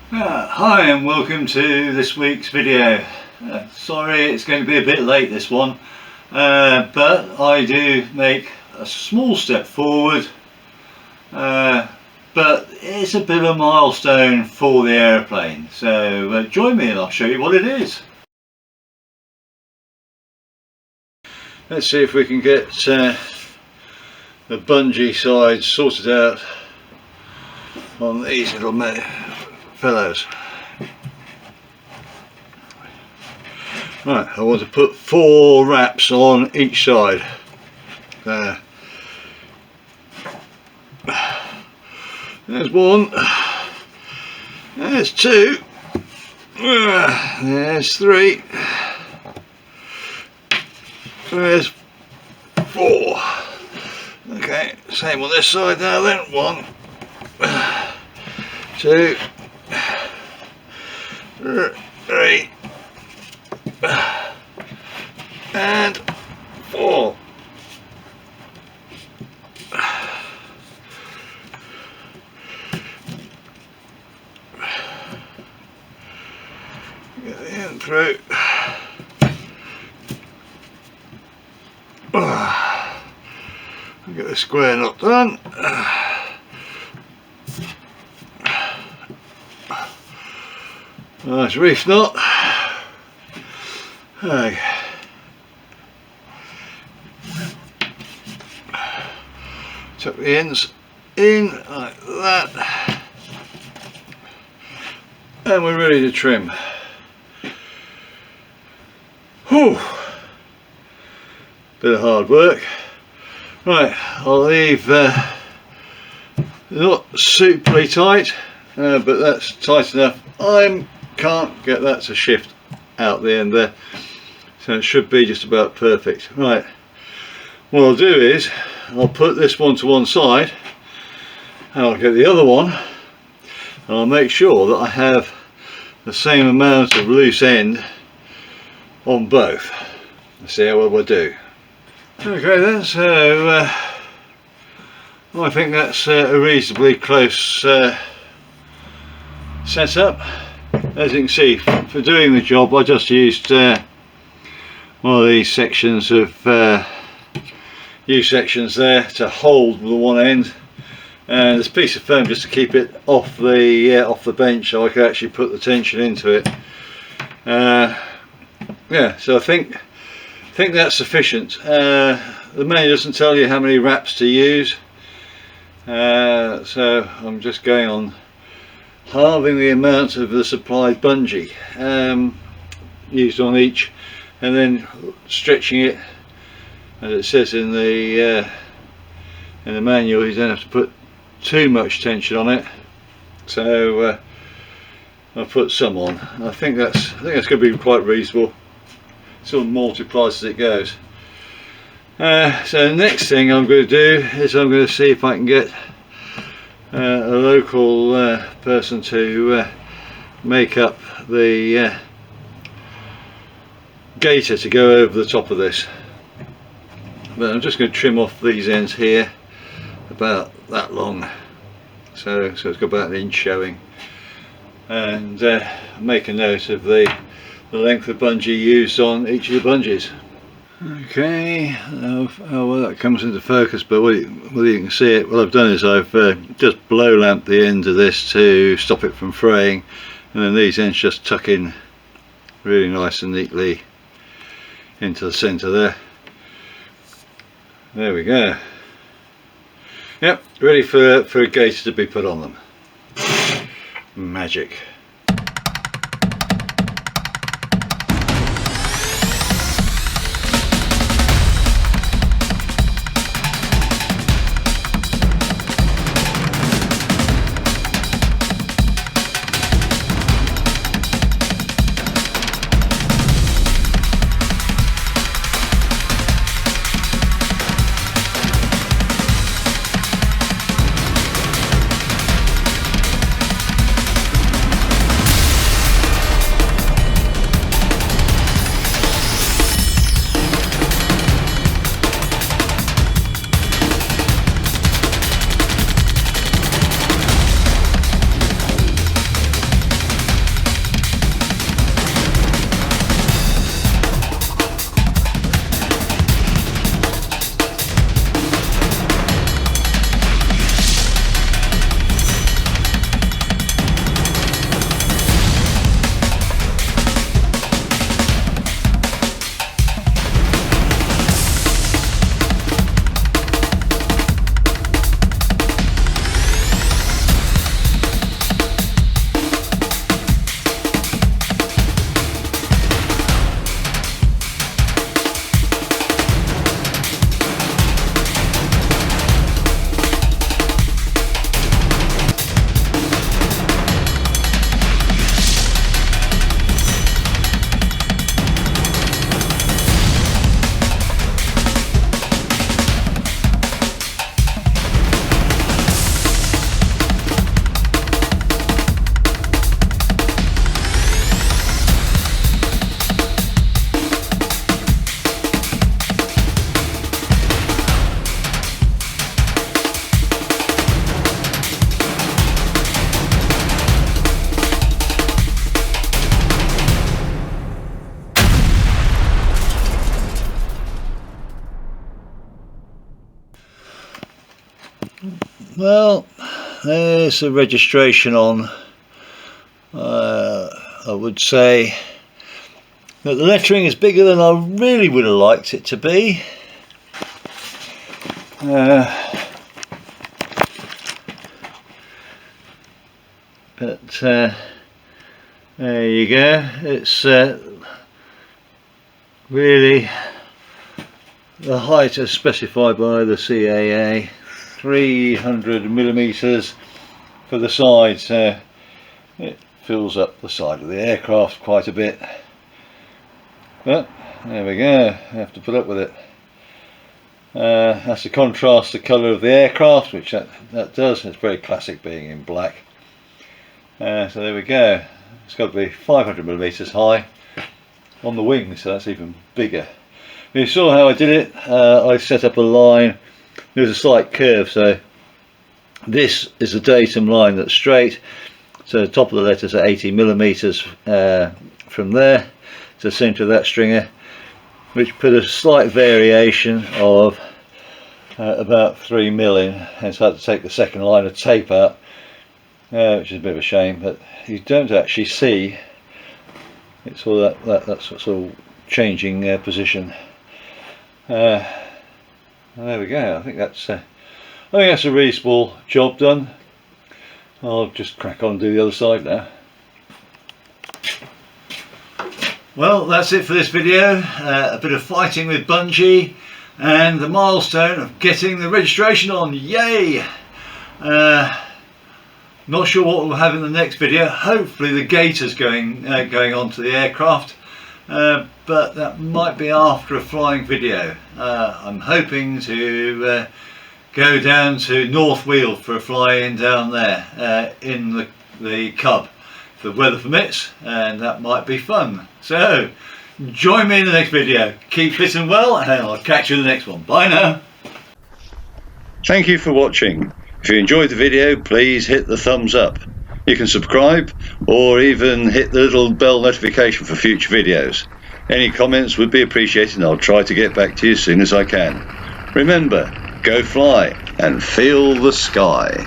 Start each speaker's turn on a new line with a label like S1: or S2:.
S1: Hi and welcome to this week's video. Sorry it's going to be a bit late, this one, but I do make a small step forward, but it's a bit of a milestone for the aeroplane, so join me and I'll show you what it is. Let's see if we can get the bungee side sorted out on these little fellows. Right, I want to put 4 wraps on each side. There. There's 1. There's 2. There's 3. There's 4. Okay, same on this side now then. 1, 2, 3 and 4. Get the end through. Get the square knot done. Nice reef knot. Okay. Tuck the ends in like that, and we're ready to trim. Whew. Bit of hard work. Right, I'll leave not superly tight, but that's tight enough. I can't get that to shift out the end there, so it should be just about perfect. Right, what I'll do is I'll put this one to one side and I'll get the other one and I'll make sure that I have the same amount of loose end on both. Let's see how well I do. Okay then, so I think that's a reasonably close setup. As you can see, for doing the job I just used one of these sections of U-sections there to hold the one end, and this piece of foam just to keep it off the bench so I could actually put the tension into it. Yeah, so I think that's sufficient. The manual doesn't tell you how many wraps to use, so I'm just going on halving the amount of the supplied bungee used on each, and then stretching it, as it says in the manual. You don't have to put too much tension on it, so I'll put some on. I think that's going to be quite reasonable. It sort of multiplies as it goes. So the next thing I'm going to do is I'm going to see if I can get a local person to make up the gaiter to go over the top of this. But I'm just going to trim off these ends here about that long, so it's got about 1 inch showing, and make a note of the length of bungee used on each of the bungees. Okay, well that comes into focus, but whether you can see it, what I've done is I've just blow lamped the end of this to stop it from fraying, and then these ends just tuck in really nice and neatly into the centre there. There we go. Yep, ready for a gaiter to be put on them. Magic. Well, there's the registration on. I would say that the lettering is bigger than I really would have liked it to be. But there you go. It's really the height as specified by the CAA, 300 millimeters for the sides. It fills up the side of the aircraft quite a bit, but there we go, I have to put up with it. That's to contrast the colour of the aircraft, which that does. It's very classic being in black. So there we go. It's got to be 500 millimeters high on the wing, so that's even bigger. You saw how I did it. I set up a line. There's a slight curve, so this is the datum line that's straight. So the top of the letters are 80 millimeters from there to the centre of that stringer, which put a slight variation of about 3 mm, and so I had to take the second line of tape out, which is a bit of a shame, but you don't actually see it's all that's sort of changing position. There we go. I think that's a reasonable job done. I'll just crack on and do the other side now. Well, that's it for this video. A bit of fighting with Bungee and the milestone of getting the registration on. Yay! Not sure what we'll have in the next video. Hopefully the gator's going onto the aircraft, but that might be after a flying video. I'm hoping to go down to North Weald for a fly-in down there in the Cub, if the weather permits, and that might be fun. So join me in the next video. Keep fit and well, and I'll catch you in the next one. Bye now. Thank you for watching. If you enjoyed the video, please hit the thumbs up. You can subscribe or even hit the little bell notification for future videos. Any comments would be appreciated, and I'll try to get back to you as soon as I can. Remember, go fly and feel the sky.